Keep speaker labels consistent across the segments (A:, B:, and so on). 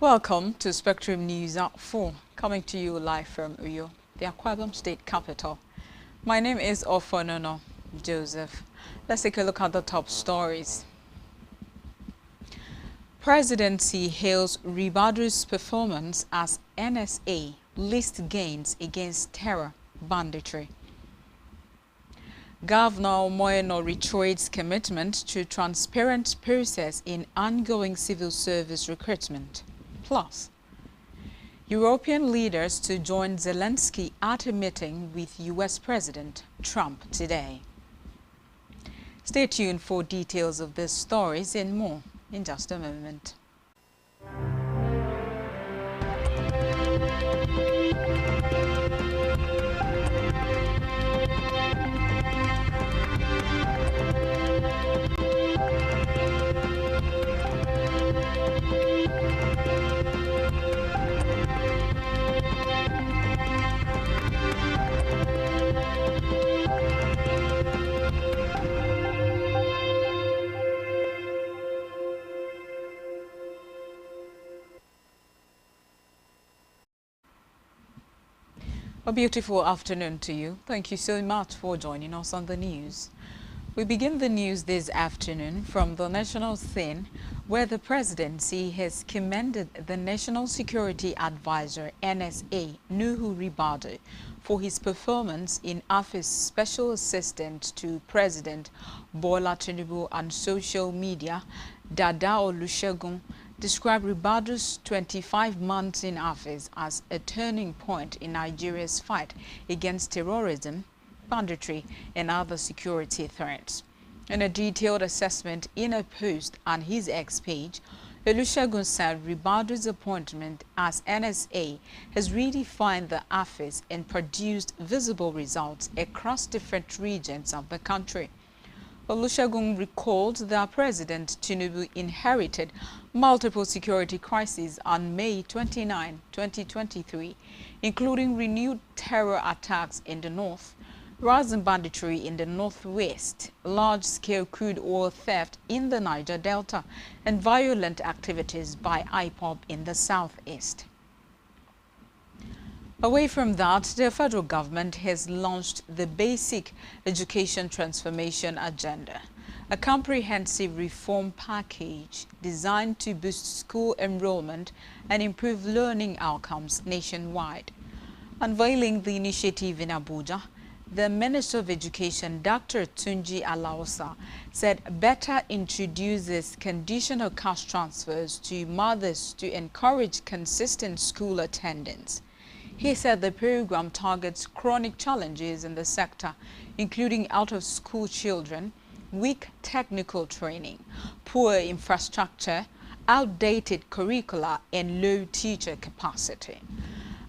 A: Welcome to Spectrum News at 4, coming to you live from Uyo, the Akwa Ibom State capital. My name is Ofonono Joseph. Let's take a look at the top stories. Presidency hails Ribadu's performance as NSA list gains against terror banditry. Governor Moyeno reiterates commitment to transparent process in ongoing civil service recruitment. Plus, European leaders to join Zelensky at a meeting with U.S. President Trump today. Stay tuned for details of these stories and more in just a moment. A beautiful afternoon to you. Thank you so much for joining us on the news. We begin the news this afternoon from the national scene, where the presidency has commended the National Security Advisor, NSA, Nuhu Ribadu, for his performance in office special assistant to President Bola Tinubu on social media. Dada Olusegun described Ribadu's 25 months in office as a turning point in Nigeria's fight against terrorism, banditry, and other security threats. In a detailed assessment in a post on his X page, Olusegun said Ribadu's appointment as NSA has redefined the office and produced visible results across different regions of the country. Olusegun recalled that President Tinubu inherited multiple security crises on May 29, 2023, including renewed terror attacks in the north, rising banditry in the northwest, large-scale crude oil theft in the Niger Delta, and violent activities by IPOB in the southeast. Away from that, the federal government has launched the Basic Education Transformation Agenda, a comprehensive reform package designed to boost school enrollment and improve learning outcomes nationwide. Unveiling the initiative in Abuja, the Minister of Education, Dr. Tunji Alaosa, said BETA introduces conditional cash transfers to mothers to encourage consistent school attendance. He said the program targets chronic challenges in the sector, including out-of-school children, weak technical training, poor infrastructure, outdated curricula, and low teacher capacity.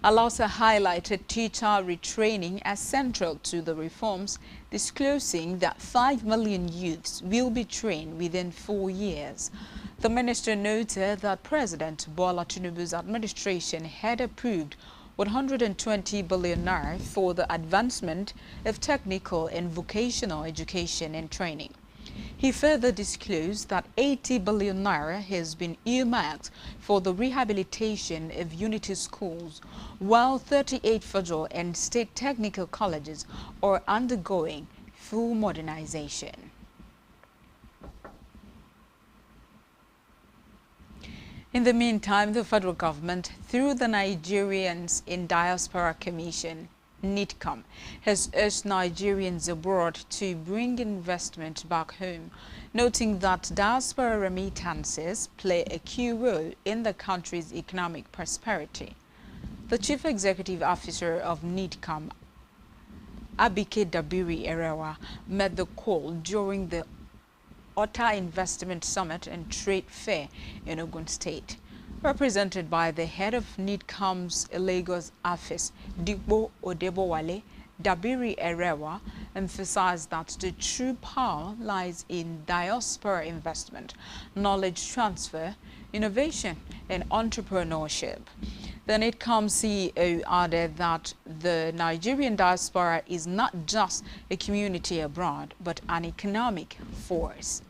A: Alaosa highlighted teacher retraining as central to the reforms, disclosing that 5 million youths will be trained within 4 years. The minister noted that President Bola Tinubu's administration had approved 120 billion naira for the advancement of technical and vocational education and training. He further disclosed that 80 billion naira has been earmarked for the rehabilitation of unity schools, while 38 federal and state technical colleges are undergoing full modernization. In the meantime, the federal government, through the Nigerians in Diaspora Commission, NIDCOM, has urged Nigerians abroad to bring investment back home, noting that diaspora remittances play a key role in the country's economic prosperity. The Chief Executive Officer of NIDCOM, Abike Dabiri Erewa, made the call during the Ota Investment Summit and Trade Fair in Ogun State. Represented by the head of NIDCOM's Lagos office, Digbo Odebowale, Dabiri Erewa emphasized that the true power lies in diaspora investment, knowledge transfer, innovation, and entrepreneurship. The NIDCOM CEO added that the Nigerian diaspora is not just a community abroad, but an economic force.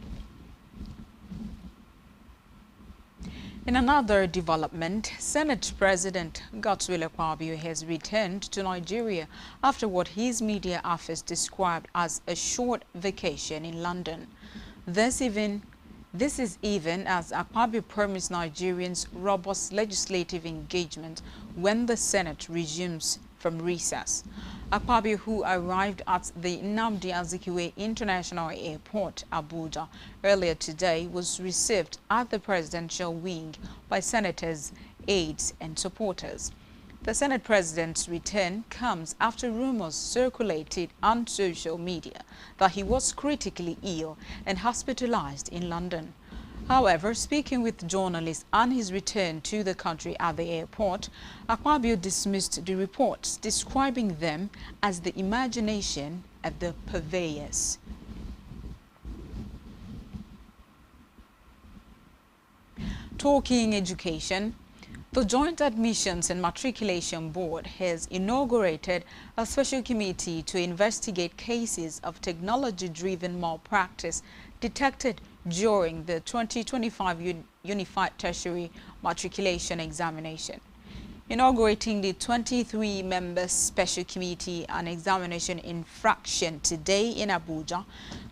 A: In another development, Senate President Godswill Akpabio has returned to Nigeria after what his media office described as a short vacation in London. This is even as Akpabio promised Nigerians robust legislative engagement when the Senate resumes from recess. Akpabio, who arrived at the Nnamdi Azikiwe International Airport, Abuja, earlier today, was received at the presidential wing by senators, aides, and supporters. The Senate President's return comes after rumors circulated on social media that he was critically ill and hospitalized in London. However, speaking with journalists on his return to the country at the airport, Akpabio dismissed the reports, describing them as the imagination of the purveyors. Talking education, the Joint Admissions and Matriculation Board has inaugurated a special committee to investigate cases of technology-driven malpractice detected during the 2025 Unified Tertiary Matriculation Examination. Inaugurating the 23-member Special Committee on Examination Infraction today in Abuja,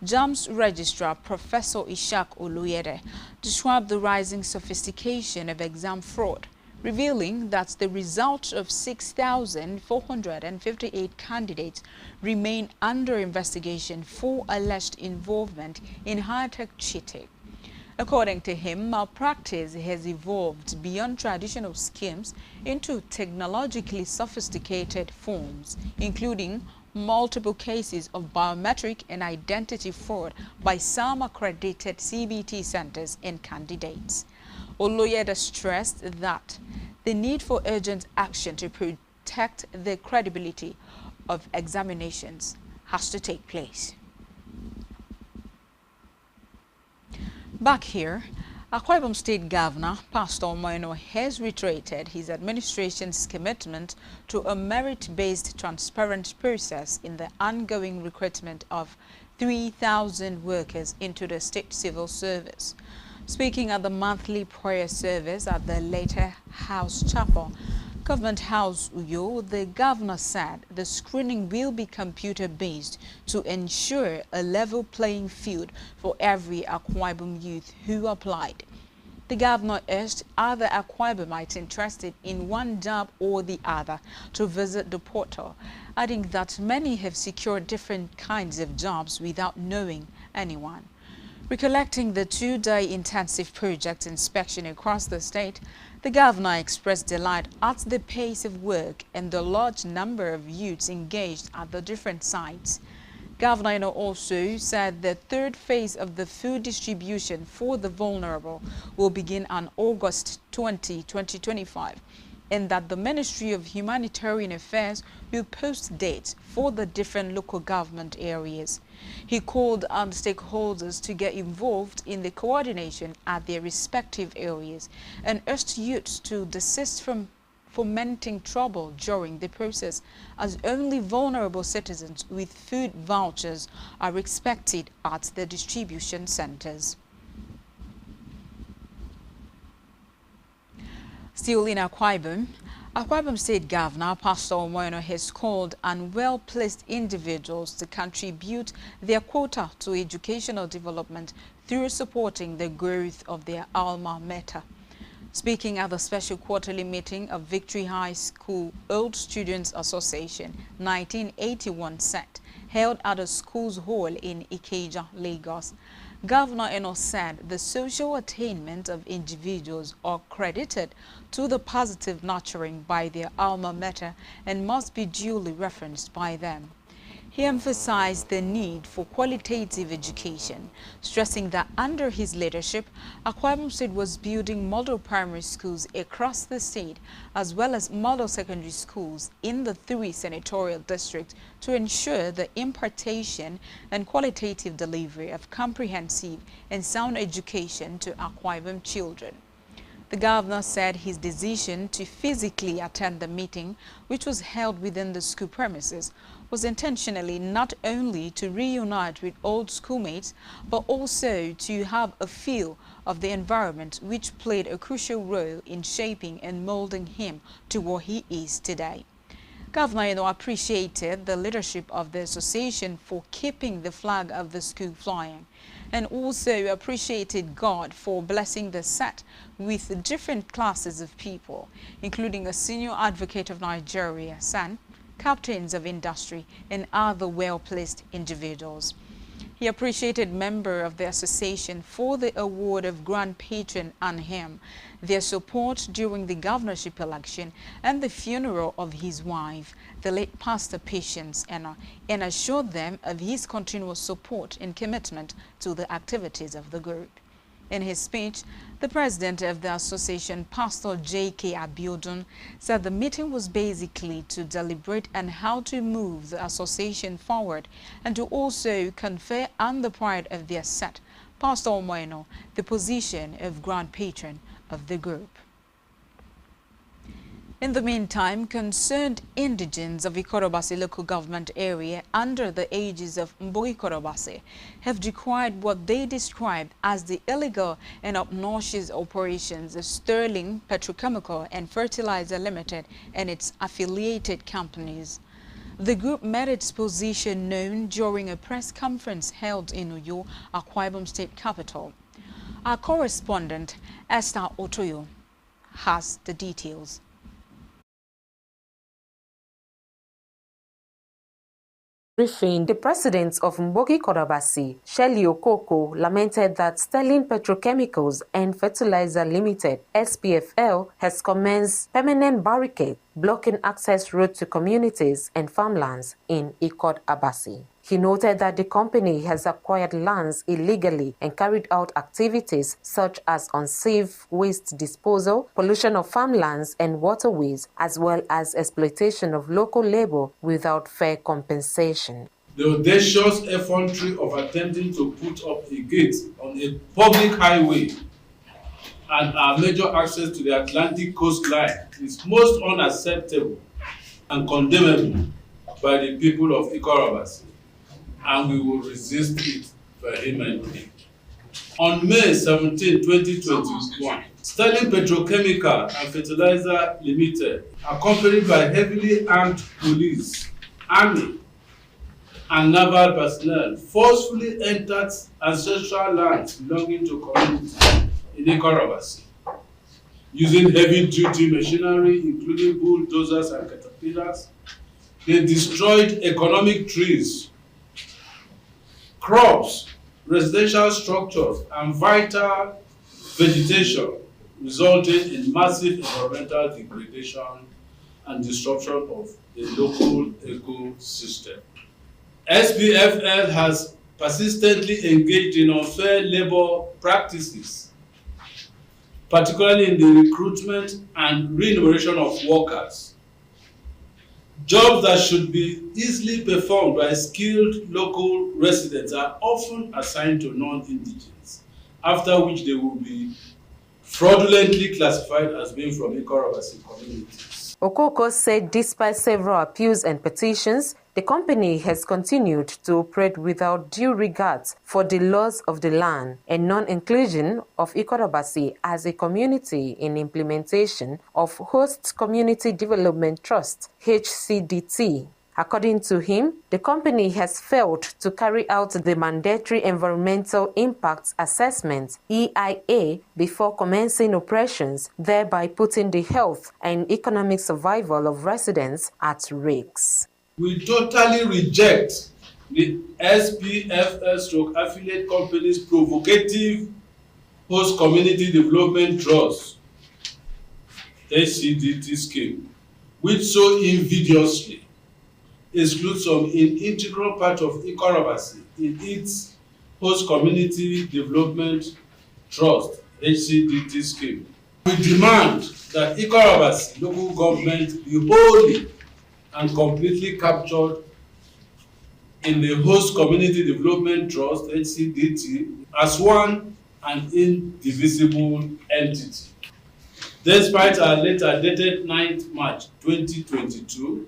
A: Jamb's Registrar Professor Ishak Oluyede described the rising sophistication of exam fraud, revealing that the results of 6,458 candidates remain under investigation for alleged involvement in high-tech cheating. According to him, malpractice has evolved beyond traditional schemes into technologically sophisticated forms, including multiple cases of biometric and identity fraud by some accredited CBT centers and candidates. Oloyeda stressed that the need for urgent action to protect the credibility of examinations has to take place. Back here, Akwa Ibom State Governor Pastor Moino has reiterated his administration's commitment to a merit-based, transparent process in the ongoing recruitment of 3,000 workers into the state civil service. Speaking at the monthly prayer service at the Later House Chapel, Government House Uyo, the governor said the screening will be computer-based to ensure a level playing field for every Akwa Ibom youth who applied. The governor urged other Akwa Ibomites interested in one job or the other to visit the portal, adding that many have secured different kinds of jobs without knowing anyone. Recollecting the two-day intensive project inspection across the state, the governor expressed delight at the pace of work and the large number of youths engaged at the different sites. Governor Ino also said the third phase of the food distribution for the vulnerable will begin on August 20, 2025, and that the Ministry of Humanitarian Affairs will post dates for the different local government areas. He called on stakeholders to get involved in the coordination at their respective areas and urged youths to desist from fomenting trouble during the process, as only vulnerable citizens with food vouchers are expected at the distribution centers. Still in Akwa Ibom State Governor Pastor Omoyeno has called on well-placed individuals to contribute their quota to educational development through supporting the growth of their alma mater. Speaking at the special quarterly meeting of Victory High School Old Students Association 1981 set held at the school's hall in Ikeja, Lagos, Governor Eno said the social attainment of individuals are credited to the positive nurturing by their alma mater and must be duly referenced by them. He emphasized the need for qualitative education, stressing that under his leadership, Akwa Ibom State was building model primary schools across the state as well as model secondary schools in the 3 senatorial districts to ensure the impartation and qualitative delivery of comprehensive and sound education to Akwa Ibom children. The governor said his decision to physically attend the meeting, which was held within the school premises, was intentionally not only to reunite with old schoolmates, but also to have a feel of the environment which played a crucial role in shaping and molding him to what he is today. Governor appreciated the leadership of the association for keeping the flag of the school flying, and also appreciated God for blessing the set with different classes of people, including a senior advocate of Nigeria, SAN, captains of industry, and other well-placed individuals. He appreciated members of the association for the award of Grand Patron and him, their support during the governorship election and the funeral of his wife, the late Pastor Patience Enna, and assured them of his continual support and commitment to the activities of the group. In his speech, the president of the association, Pastor J.K. Abiodun, said the meeting was basically to deliberate on how to move the association forward and to also confer on the pride of their set, Pastor Omoeno, the position of Grand Patron of the group. In the meantime, concerned indigents of Ikorobasi local government area under the aegis of Mbogi Korobasi have decried what they describe as the illegal and obnoxious operations of Sterling Petrochemical and Fertilizer Limited and its affiliated companies. The group made its position known during a press conference held in Uyo, Akwa Ibom State Capital. Our correspondent, Esther Otoyo, has the details.
B: Briefing, the president of Mbogi Korobasi, Shelley Okoko, lamented that Sterling Petrochemicals and Fertilizer Limited, SPFL, has commenced permanent barricade blocking access road to communities and farmlands in Ikot-Abasi. He noted that the company has acquired lands illegally and carried out activities such as unsafe waste disposal, pollution of farmlands and waterways, as well as exploitation of local labor without fair compensation.
C: The audacious effrontery of attempting to put up a gate on a public highway and our major access to the Atlantic coastline is most unacceptable and condemnable by the people of Ikorobasi, and we will resist it vehemently. On May 17, 2021, Sterling Petrochemical and Fertilizer Limited, accompanied by heavily armed police, army, and naval personnel, forcefully entered ancestral lands belonging to communities in Ikorobasi. Using heavy-duty machinery, including bulldozers and caterpillars, they destroyed economic trees, crops, residential structures, and vital vegetation, resulting in massive environmental degradation and disruption of the local ecosystem. SPFL has persistently engaged in unfair labor practices, particularly in the recruitment and remuneration of workers. Jobs that should be easily performed by skilled local residents are often assigned to non-indigents, after which they will be fraudulently classified as being from Ikorobasi communities.
B: Okoko said despite several appeals and petitions, the company has continued to operate without due regard for the laws of the land and non-inclusion of Ikorobasi as a community in implementation of Host Community Development Trust, HCDT. According to him, the company has failed to carry out the mandatory Environmental Impact Assessment, EIA, before commencing operations, thereby putting the health and economic survival of residents at risk.
C: We totally reject the SPFL/affiliate company's provocative Host Community Development Trust, HCDT scheme, which so invidiously excludes some integral part of Ikorobasi in its Host Community Development Trust, HCDT scheme. We demand that Ikorobasi local government be wholly and completely captured in the Host Community Development Trust, HCDT, as one and indivisible entity. Despite a letter dated 9th March 2022,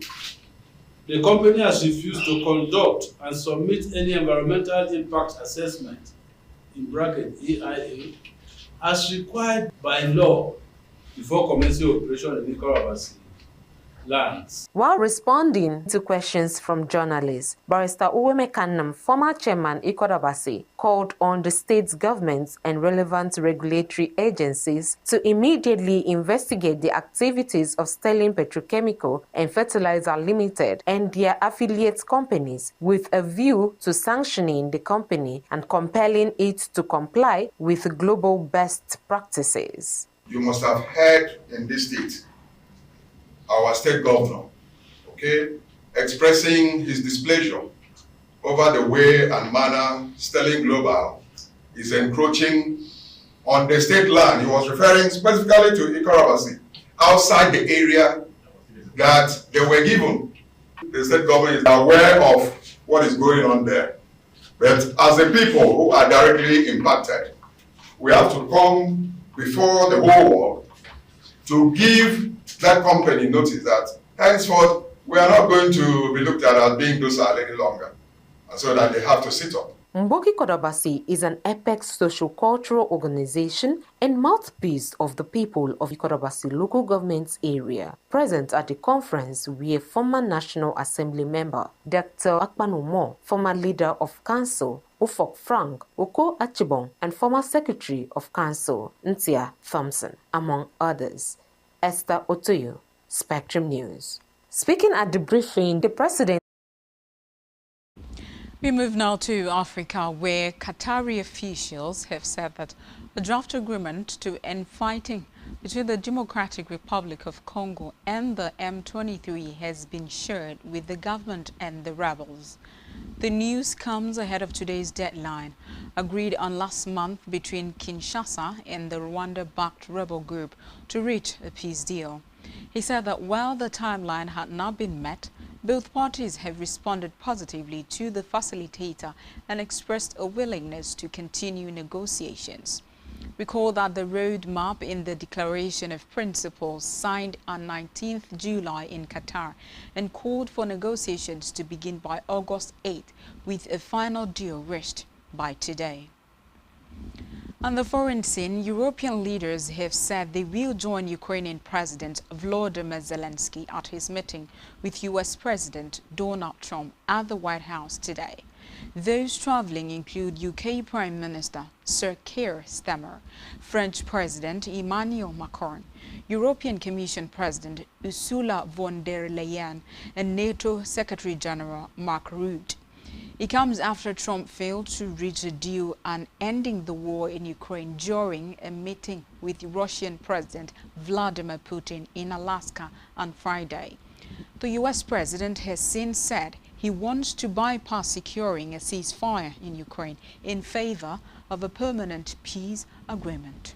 C: the company has refused to conduct and submit any environmental impact assessment (EIA) as required by law before commencing operation in Ikorodu lands.
B: While responding to questions from journalists, Barrister Uweme Kannam, former chairman Ikorodu, called on the state governments and relevant regulatory agencies to immediately investigate the activities of Sterling Petrochemical and Fertilizer Limited and their affiliate companies with a view to sanctioning the company and compelling it to comply with global best practices.
D: You must have heard in this state our state governor, expressing his displeasure over the way and manner Sterling Global is encroaching on the state land. He was referring specifically to Ikorodu, outside the area that they were given. The state government is aware of what is going on there. But as the people who are directly impacted, we have to come before the whole world to give that company notice that henceforth we are not going to be looked at as being docile any longer, and so that they have to sit up.
B: Mboki Kodabasi is an apex socio-cultural organization and mouthpiece of the people of Ikodabasi local government area. Present at the conference were former National Assembly member Dr. Akpanumo, former leader of council Ufok Frank, Oko Achibong, and former secretary of council Ntia Thompson, among others. Esther Otoyo, Spectrum News. Speaking at the briefing, the president.
A: We move now to Africa, where Qatari officials have said that a draft agreement to end fighting between the Democratic Republic of Congo and the M23 has been shared with the government and the rebels. The news comes ahead of today's deadline, agreed on last month between Kinshasa and the Rwanda-backed rebel group to reach a peace deal. He said that while the timeline had not been met, both parties have responded positively to the facilitator and expressed a willingness to continue negotiations. Recall that the roadmap in the Declaration of Principles signed on 19th July in Qatar and called for negotiations to begin by August 8th, with a final deal reached by today. On the foreign scene, European leaders have said they will join Ukrainian President Volodymyr Zelensky at his meeting with U.S. President Donald Trump at the White House today. Those traveling include UK Prime Minister Sir Keir Starmer, French President Emmanuel Macron, European Commission President Ursula von der Leyen, and NATO Secretary General Mark Rutte. It comes after Trump failed to reach a deal on ending the war in Ukraine during a meeting with Russian President Vladimir Putin in Alaska on Friday. The U.S. president has since said he wants to bypass securing a ceasefire in Ukraine in favor of a permanent peace agreement.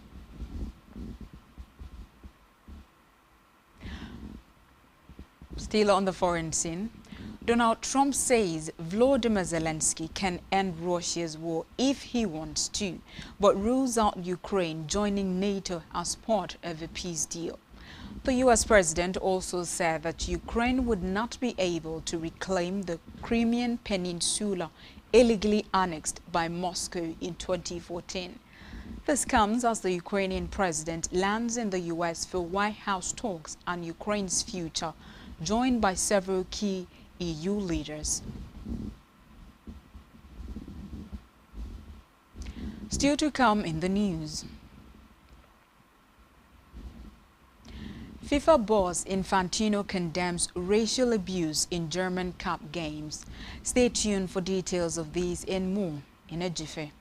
A: Still on the foreign scene, Donald Trump says Volodymyr Zelensky can end Russia's war if he wants to, but rules out Ukraine joining NATO as part of a peace deal. The U.S. president also said that Ukraine would not be able to reclaim the Crimean Peninsula illegally annexed by Moscow in 2014. This comes as the Ukrainian president lands in the U.S. for White House talks on Ukraine's future, joined by several key EU leaders. Still to come in the news. FIFA boss Infantino condemns racial abuse in German Cup games. Stay tuned for details of these and more in a jiffy.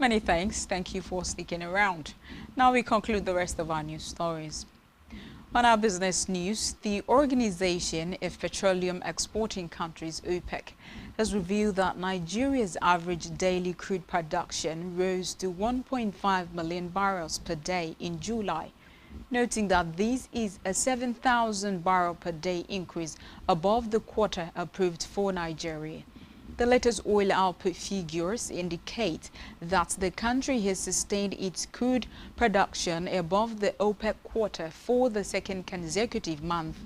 A: Many thanks. Thank you for sticking around. Now we conclude the rest of our news stories. On our business news, the Organization of Petroleum Exporting Countries, OPEC, has revealed that Nigeria's average daily crude production rose to 1.5 million barrels per day in July, noting that this is a 7,000 barrel per day increase above the quota approved for Nigeria. The latest oil output figures indicate that the country has sustained its crude production above the OPEC quota for the second consecutive month.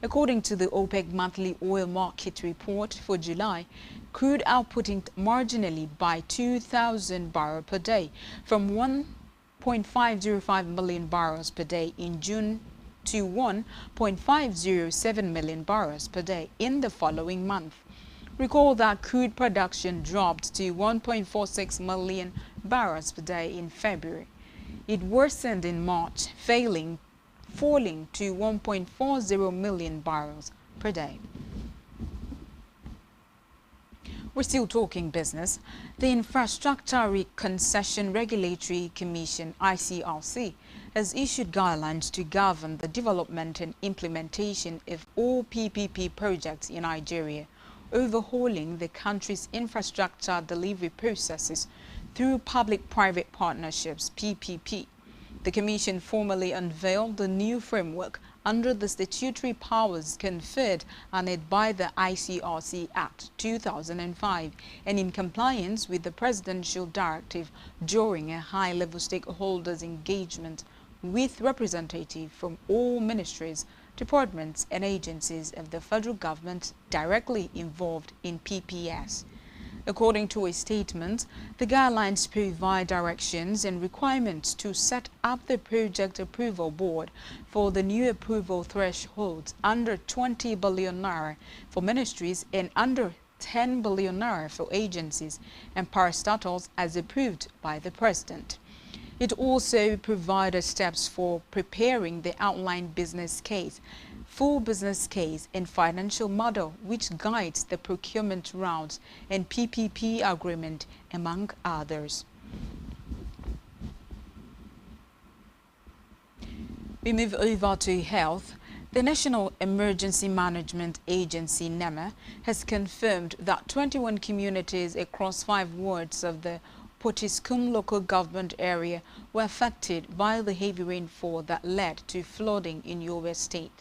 A: According to the OPEC monthly oil market report for July, crude output marginally by 2,000 barrels per day from 1.505 million barrels per day in June to 1.507 million barrels per day in the following month. Recall that crude production dropped to 1.46 million barrels per day in February. It worsened in March, falling to 1.40 million barrels per day. We're still talking business. The Infrastructure Concession Regulatory Commission, ICRC, has issued guidelines to govern the development and implementation of all PPP projects in Nigeria, overhauling the country's infrastructure delivery processes through public-private partnerships, PPP. The Commission formally unveiled the new framework under the statutory powers conferred on it by the ICRC Act 2005 and in compliance with the presidential directive during a high-level stakeholders engagement with representatives from all ministries, departments and agencies of the federal government directly involved in PPS. According to a statement, the guidelines provide directions and requirements to set up the project approval board for the new approval thresholds under 20 billion naira for ministries and under 10 billion naira for agencies and parastatals as approved by the President. It also provided steps for preparing the outlined business case, full business case and financial model which guides the procurement rounds and PPP agreement, among others. We move over to health. The National Emergency Management Agency, NEMA, has confirmed that 21 communities across 5 wards of the Potiskum local government area were affected by the heavy rainfall that led to flooding in Yobe State.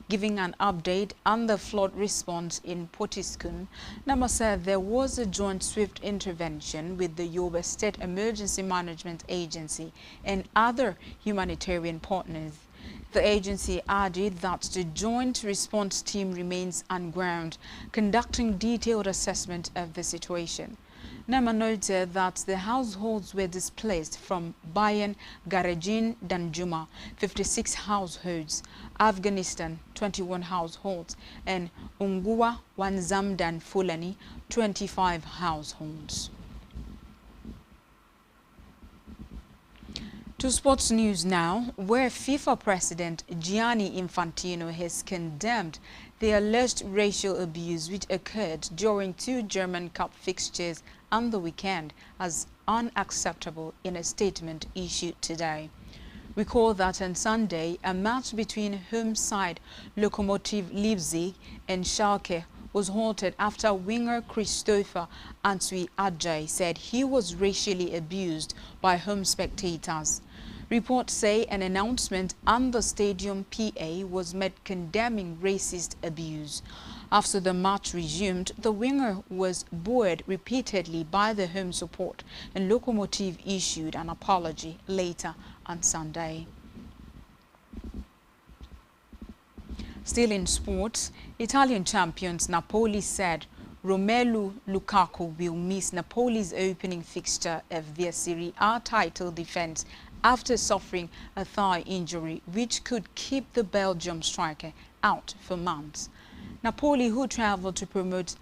A: Giving an update on the flood response in Potiskum, NEMA said there was a joint swift intervention with the Yobe State Emergency Management Agency and other humanitarian partners. The agency added that the joint response team remains on ground, conducting detailed assessment of the situation. NEMA noted that the households were displaced from Bayan, Garajin, Danjuma, 56 households, Afghanistan, 21 households, and Ungua, Wanzamdan, Fulani, 25 households. To sports news now, where FIFA President Gianni Infantino has condemned the alleged racial abuse which occurred during 2 German Cup fixtures on the weekend as unacceptable in a statement issued today. Recall that on Sunday, a match between home side Lokomotiv Leipzig and Schalke was halted after winger Christopher Antwi Adjei said he was racially abused by home spectators. Reports say an announcement on the stadium PA was made condemning racist abuse. After the match resumed, the winger was booed repeatedly by the home support, and Lokomotiv issued an apology later on Sunday. Still in sports, Italian champions Napoli said Romelu Lukaku will miss Napoli's opening fixture of their Serie A title defense after suffering a thigh injury which could keep the Belgium striker out for months. Napoli, who traveled to promote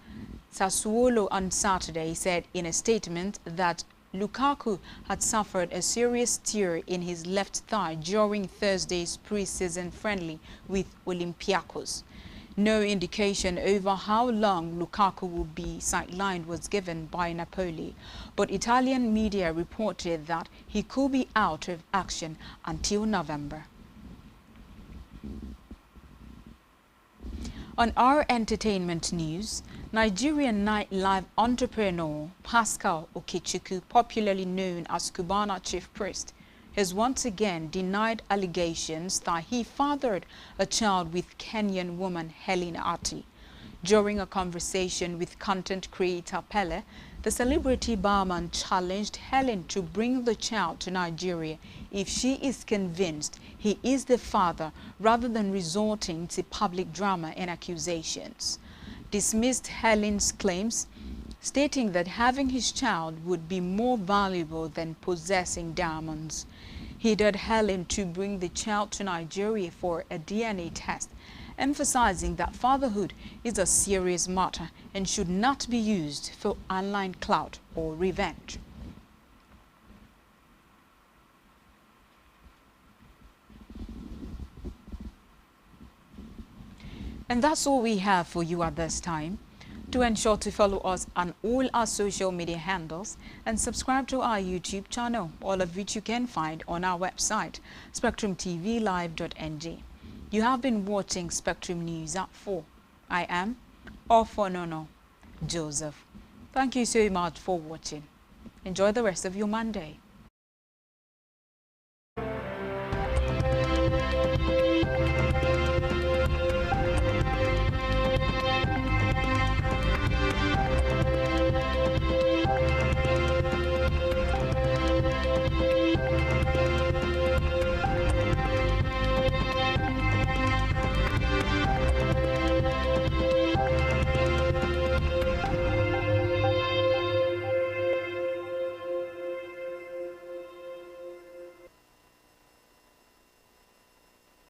A: Sassuolo on Saturday, said in a statement that Lukaku had suffered a serious tear in his left thigh during Thursday's pre-season friendly with Olympiacos. No indication over how long Lukaku will be sidelined was given by Napoli, but Italian media reported that he could be out of action until November. On our entertainment news, Nigerian nightlife entrepreneur Pascal Okechukwu, popularly known as Cubana Chief Priest, has once again denied allegations that he fathered a child with Kenyan woman Helen Ati. During a conversation with content creator Pele, the celebrity barman challenged Helen to bring the child to Nigeria if she is convinced he is the father, rather than resorting to public drama and accusations. Dismissed Helen's claims, stating that having his child would be more valuable than possessing diamonds. He dared Helen to bring the child to Nigeria for a DNA test, emphasizing that fatherhood is a serious matter and should not be used for online clout or revenge. And that's all we have for you at this time. Do ensure to follow us on all our social media handles and subscribe to our YouTube channel, all of which you can find on our website, spectrumtvlive.ng. You have been watching Spectrum News at 4. I am Ofonono Joseph. Thank you so much for watching. Enjoy the rest of your Monday.